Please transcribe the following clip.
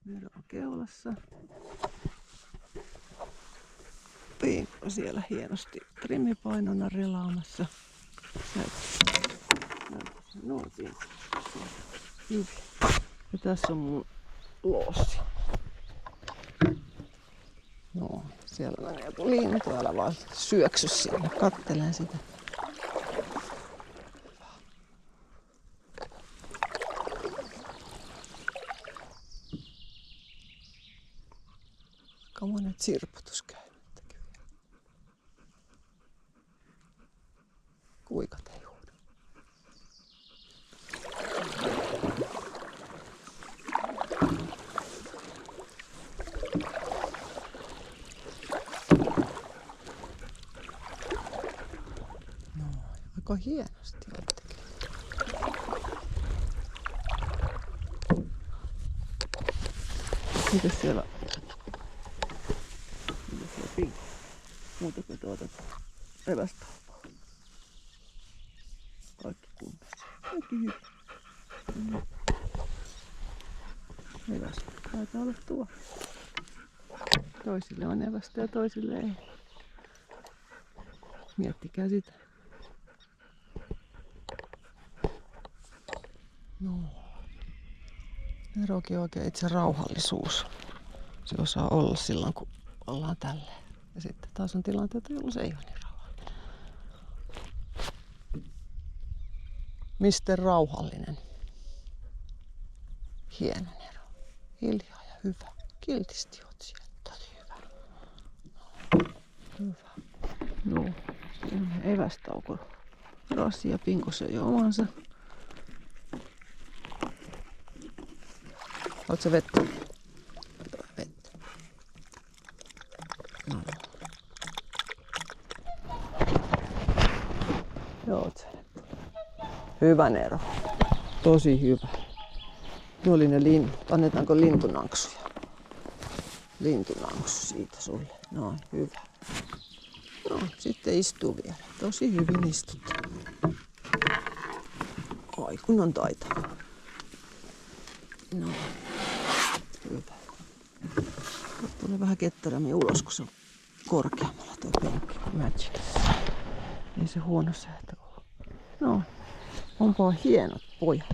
Nero on keulassa. Pinkko siellä hienosti trimmipainona relaamassa. Noin Pinkko. Hyvin. Ja tässä on mun loosi. No, siellä menee joku lintu, älä vaan syöksy sinne. Kattelen sitä. Aika monet sirputuskäymättäkin vielä. Kuikat ei huuda. No, aika hienosti jotenkin. Mitäs siellä? Pinkko. Muuta kuin evästaupaa. Kaikki kunnossa. Kaikki hyvin. Evästä. Taitaa olla tuo. Toisille on evästä ja toisille ei. Miettikää sitä. No. Nerokin oikein itse rauhallisuus. Se osaa olla silloin, kun ollaan tälleen. Ja sitten taas on tilanteita, jolloin se ei ole niin rauhallinen. Mister rauhallinen. Hieno Nero. Hiljaa ja hyvä. Kiltisti oot siellä. Tosi hyvä. Hyvä. No. Evästauko. Rassi ja Pinko söi omansa. Ootko vettä? Vettä. No. Joo, hyvä Nero. Tosi hyvä. Ne oli ne linnut. Annetaanko lintunanksuja? Lintunanksu siitä sulle. Noin, hyvä. No, sitten istuu vielä. Tosi hyvin istut. Ai kun on taitava. No, hyvä. Tulee vähän ketterämmin ulos, kun se on korkeammalla tuo penkki. Magic. Ei se huono säätö ole. No, onpa hienot pojat.